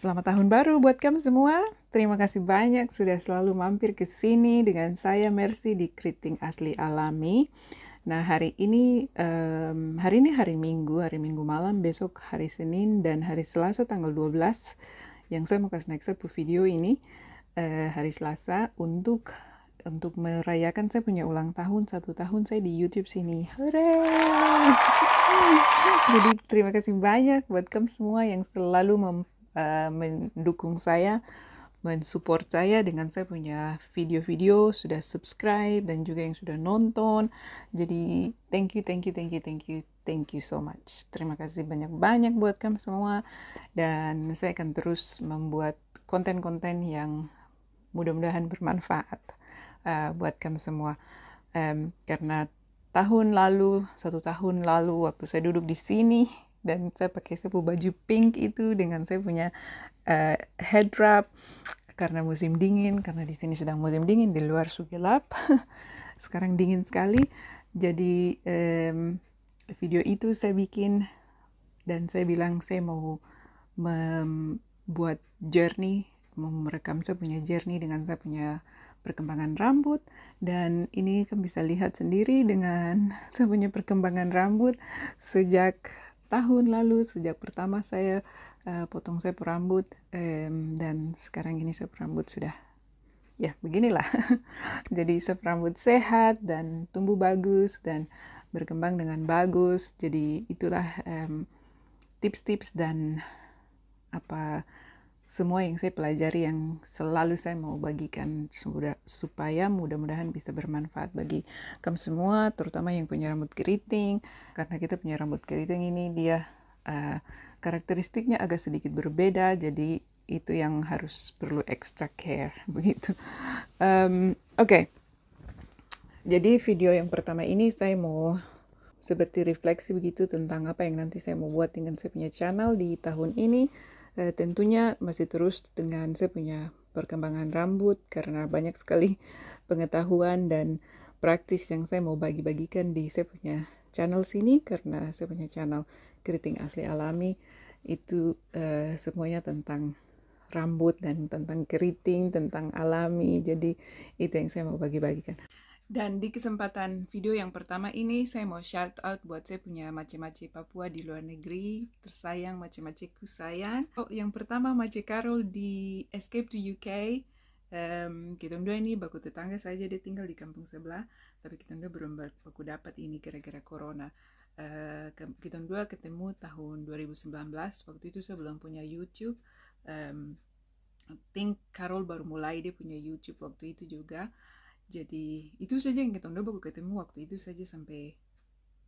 Selamat tahun baru buat kamu semua. Terima kasih banyak sudah selalu mampir ke sini dengan saya Mercy di Keriting Asli Alami. Nah, hari ini hari Minggu malam, besok hari Senin dan hari Selasa tanggal 12 yang saya mau kasih next satu video ini hari Selasa untuk merayakan saya punya ulang tahun 1 tahun saya di YouTube sini. Hooray! Jadi terima kasih banyak buat kamu semua yang selalu mendukung saya, mensupport saya dengan saya punya video-video, sudah subscribe dan juga yang sudah nonton. Jadi thank you so much. Terima kasih banyak-banyak buat kamu semua dan saya akan terus membuat konten-konten yang mudah-mudahan bermanfaat buat kamu semua. Karena 1 tahun lalu waktu saya duduk di sini dan saya pakai sebuah baju pink itu dengan saya punya head wrap karena musim dingin, karena di sini sedang musim dingin, di luar gelap. Sekarang dingin sekali. Jadi video itu saya bikin dan saya bilang saya mau membuat journey, mau merekam saya punya journey dengan saya punya perkembangan rambut, dan ini kamu bisa lihat sendiri dengan saya punya perkembangan rambut sejak tahun lalu, sejak pertama saya potong saya rambut, dan sekarang ini saya rambut sudah ya beginilah. Jadi saya rambut sehat dan tumbuh bagus dan berkembang dengan bagus. Jadi itulah tips-tips dan apa semua yang saya pelajari yang selalu saya mau bagikan supaya mudah-mudahan bisa bermanfaat bagi kamu semua, terutama yang punya rambut keriting, karena kita punya rambut keriting ini dia karakteristiknya agak sedikit berbeda, jadi itu yang harus perlu extra care begitu. Oke. Jadi video yang pertama ini saya mau seperti refleksi begitu tentang apa yang nanti saya mau buat dengan saya punya channel di tahun ini. Tentunya masih terus dengan saya punya perkembangan rambut karena banyak sekali pengetahuan dan praktis yang saya mau bagi-bagikan di saya punya channel sini, karena saya punya channel Keriting Asli Alami itu semuanya tentang rambut dan tentang keriting, tentang alami. Jadi itu yang saya mau bagi-bagikan. Dan di kesempatan video yang pertama ini, saya mau shout out buat saya punya mace-mace Papua di luar negeri. Tersayang, mace-maceku sayang. Yang pertama, Mace Carol di Escape to UK. Kita dua ini baku tetangga saja, dia tinggal di kampung sebelah. Tapi kita dua belum baku dapat ini gara-gara corona. Kita dua ketemu tahun 2019. Waktu itu saya belum punya YouTube. I think Carol baru mulai dia punya YouTube waktu itu juga. Jadi itu saja yang kita udah baru ketemu waktu itu saja, sampai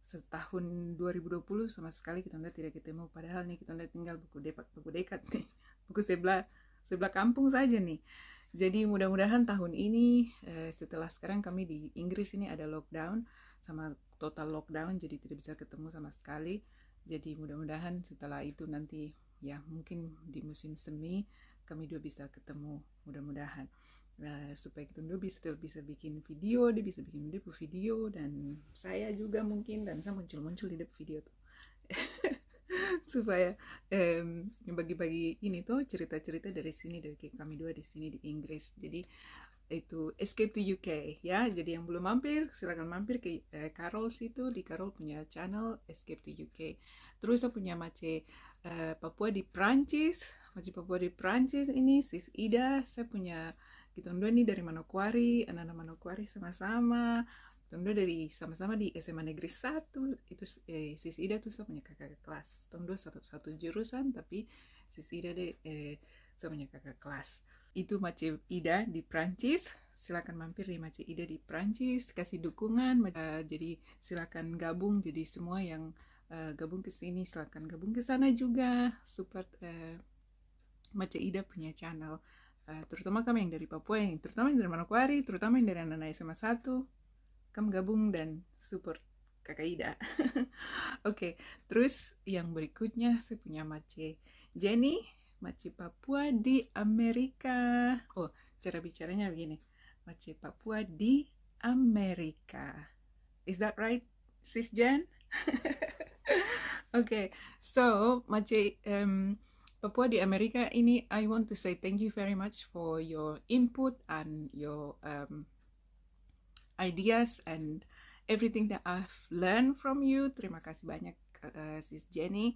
setahun 2020 sama sekali kita udah tidak ketemu. Padahal nih kita udah tinggal buku dekat nih, buku sebelah kampung saja nih. Jadi mudah-mudahan tahun ini setelah sekarang kami di Inggris ini ada lockdown sama total lockdown, jadi tidak bisa ketemu sama sekali. Jadi mudah-mudahan setelah itu nanti ya mungkin di musim semi kami dua bisa ketemu, mudah-mudahan. Supaya kita dulu bisa bikin video, dia bisa bikin video, dan saya juga mungkin, dan saya muncul di video tuh. Supaya bagi-bagi ini tuh cerita-cerita dari sini, dari kami dua di sini di Inggris. Jadi itu Escape to UK ya. Jadi yang belum mampir silakan mampir ke Carol situ, di Carol punya channel Escape to UK. Terus saya punya Mace Papua di Prancis. Mace Papua di Prancis ini Sis Ida, saya punya kita dua nih dari Manokwari, anak-anak Manokwari sama-sama. Kita dua dari sama-sama di SMA Negeri 1. Itu Sis Ida tuh saya punya kakak kelas. Kita dua satu jurusan, tapi Sis Ida saya punya kakak kelas. Itu Mace Ida di Prancis. Silakan mampir di Mace Ida di Prancis, kasih dukungan. Jadi silakan gabung. Jadi semua yang gabung ke sini silakan gabung ke sana juga, support Mace Ida punya channel. Terutama kami yang dari Papua, terutama yang dari Manokwari, terutama yang dari anak-anak SMA 1, kamu gabung dan support kakak Ida. Oke, terus yang berikutnya saya punya Mace Jenny, Mace Papua di Amerika. Oh, cara bicaranya begini, Mace Papua di Amerika. Is that right, Sis Jen? Okay, so Mace Papua di Amerika ini, I want to say thank you very much for your input and your ideas and everything that I've learned from you. Terima kasih banyak Sis Jenny.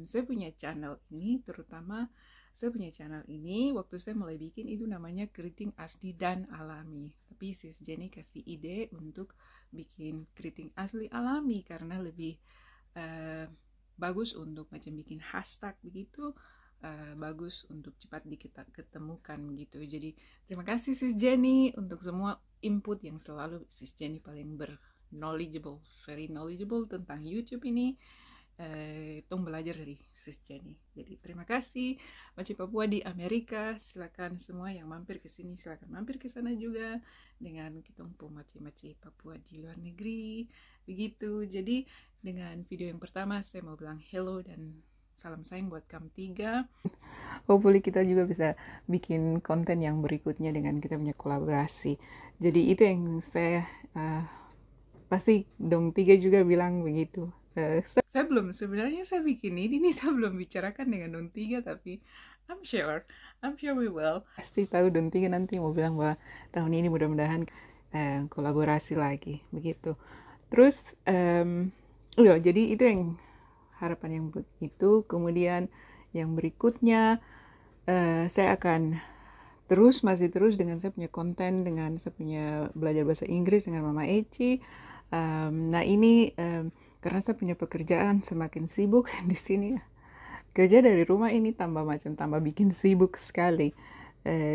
Saya punya channel ini, terutama saya punya channel ini waktu saya mulai bikin itu namanya keriting asli dan alami. Tapi Sis Jenny kasih ide untuk bikin keriting asli alami karena lebih bagus untuk macam bikin hashtag begitu. Bagus untuk cepat diketemukan gitu. Jadi terima kasih Sis Jenny untuk semua input yang selalu Sis Jenny paling very knowledgeable tentang YouTube ini. Tong belajar dari Sis Jenny. Jadi terima kasih. Maci Papua di Amerika, silakan semua yang mampir ke sini silakan mampir ke sana juga dengan kita maci Papua di luar negeri. Begitu. Jadi dengan video yang pertama saya mau bilang hello dan salam sayang buat Kam3. Hopefully kita juga bisa bikin konten yang berikutnya dengan kita punya kolaborasi. Jadi itu yang saya pasti Dong 3 juga bilang begitu. Sebenarnya saya bikin ini saya belum bicarakan dengan Dong 3, tapi I'm sure we will. Pasti tahu Dong 3 nanti mau bilang bahwa tahun ini mudah-mudahan kolaborasi lagi begitu. Terus jadi itu yang harapan yang begitu. Kemudian yang berikutnya saya akan masih terus dengan saya punya konten, dengan saya punya belajar bahasa Inggris dengan Mama Eci. Nah ini karena saya punya pekerjaan semakin sibuk di sini. Kerja dari rumah ini tambah bikin sibuk sekali.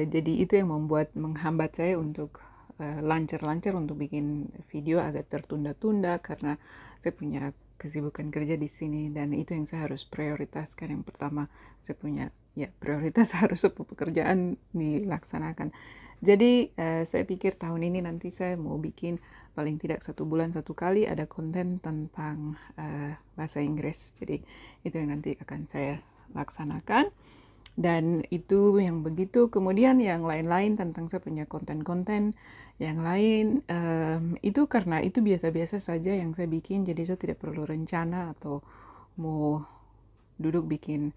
Jadi itu yang menghambat saya untuk lancar-lancar untuk bikin video, agak tertunda-tunda karena saya punya kesibukan kerja di sini dan itu yang saya harus prioritaskan. Yang pertama saya punya prioritas harus pekerjaan dilaksanakan. Jadi saya pikir tahun ini nanti saya mau bikin paling tidak 1 bulan 1 kali ada konten tentang bahasa Inggris. Jadi itu yang nanti akan saya laksanakan. Dan itu yang begitu. Kemudian yang lain-lain tentang saya punya konten-konten yang lain, itu karena itu biasa-biasa saja yang saya bikin, jadi saya tidak perlu rencana atau mau duduk bikin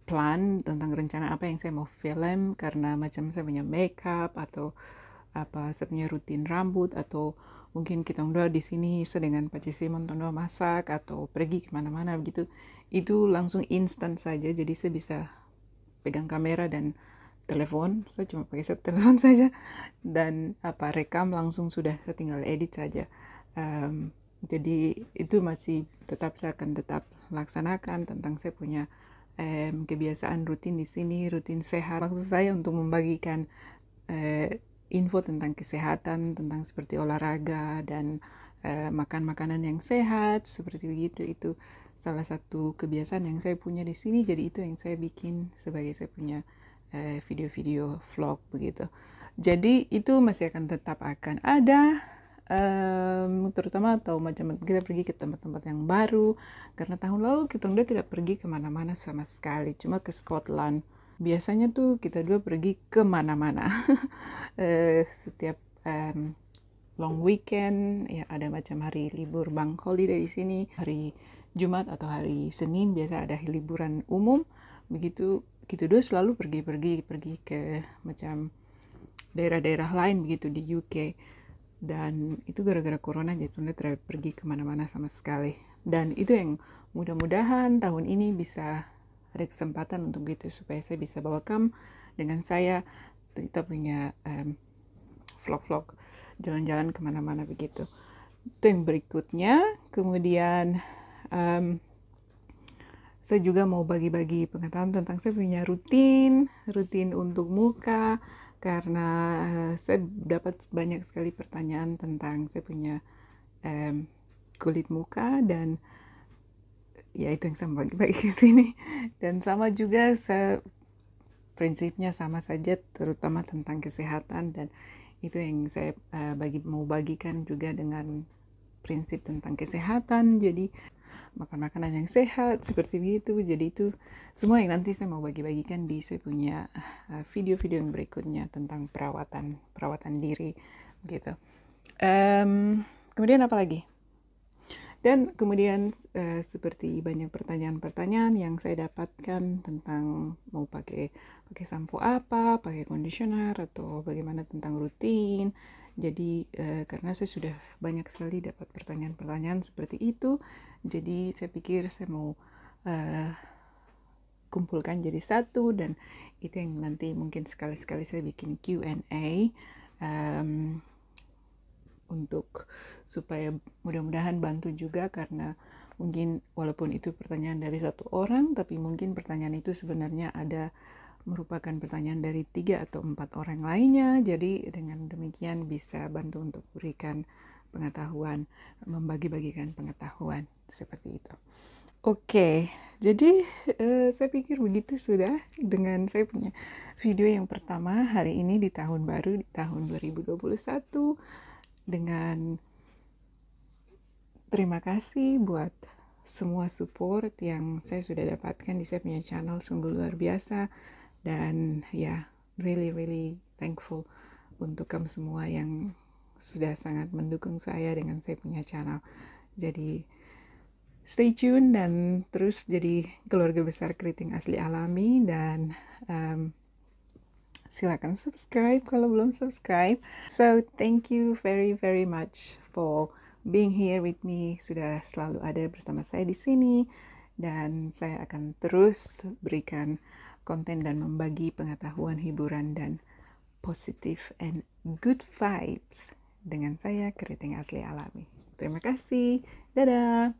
plan tentang rencana apa yang saya mau film, karena macam saya punya makeup atau saya punya rutin rambut, atau mungkin kita dua di sini dengan Pak Simon dua masak atau pergi kemana-mana begitu, itu langsung instan saja, jadi saya bisa pegang kamera dan telepon, saya cuma pakai telepon saja dan rekam langsung sudah, saya tinggal edit saja. Jadi itu masih saya akan tetap laksanakan tentang saya punya kebiasaan rutin di sini, rutin sehat. Maksud saya untuk membagikan info tentang kesehatan, tentang seperti olahraga dan makan makanan yang sehat seperti begitu. Itu salah satu kebiasaan yang saya punya di sini. Jadi itu yang saya bikin sebagai saya punya video-video vlog begitu. Jadi itu masih akan tetap akan ada, terutama atau macam kita pergi ke tempat-tempat yang baru, karena tahun lalu kita udah tidak pergi kemana-mana sama sekali, cuma ke Scotland. Biasanya tuh kita dua pergi kemana-mana setiap long weekend ya, ada macam hari libur bank holiday di sini, hari Jumat atau hari Senin biasa ada liburan umum begitu. Kita dua selalu pergi ke macam daerah-daerah lain begitu di UK, dan itu gara-gara corona jadi sudah tidak pergi kemana-mana sama sekali. Dan itu yang mudah-mudahan tahun ini bisa ada kesempatan untuk gitu, supaya saya bisa bawa dengan saya, kita punya vlog-vlog jalan-jalan kemana-mana begitu. Itu yang berikutnya. Kemudian saya juga mau bagi-bagi pengetahuan tentang saya punya rutin untuk muka, karena saya dapat banyak sekali pertanyaan tentang saya punya kulit muka, dan ya itu yang saya bagi-bagi ke sini. Dan sama juga prinsipnya sama saja, terutama tentang kesehatan, dan itu yang saya mau bagikan juga dengan prinsip tentang kesehatan. Jadi makan makanan yang sehat seperti itu. Jadi itu semua yang nanti saya mau bagi-bagikan di saya punya video-video yang berikutnya tentang perawatan diri gitu. Kemudian apa lagi? Dan kemudian seperti banyak pertanyaan-pertanyaan yang saya dapatkan tentang mau pakai sampo apa, pakai conditioner, atau bagaimana tentang rutin. Jadi karena saya sudah banyak sekali dapat pertanyaan-pertanyaan seperti itu, jadi saya pikir saya mau kumpulkan jadi satu, dan itu yang nanti mungkin sekali-sekali saya bikin Q&A untuk supaya mudah-mudahan bantu juga, karena mungkin walaupun itu pertanyaan dari satu orang, tapi mungkin pertanyaan itu sebenarnya ada merupakan pertanyaan dari 3 atau 4 orang lainnya. Jadi dengan demikian bisa bantu untuk berikan pengetahuan, membagi-bagikan pengetahuan seperti itu. Oke, jadi saya pikir begitu sudah dengan saya punya video yang pertama hari ini di tahun baru, di tahun 2021. Dengan terima kasih buat semua support yang saya sudah dapatkan di saya punya channel, sungguh luar biasa. Dan ya, really thankful untuk kamu semua yang sudah sangat mendukung saya dengan saya punya channel. Jadi stay tune dan terus jadi keluarga besar Keriting Asli Alami, dan silakan subscribe kalau belum subscribe. So thank you very much for being here with me. Sudah selalu ada bersama saya di sini, dan saya akan terus berikan konten dan membagi pengetahuan, hiburan, dan positive and good vibes dengan saya, Keriting Asli Alami. Terima kasih. Dadah.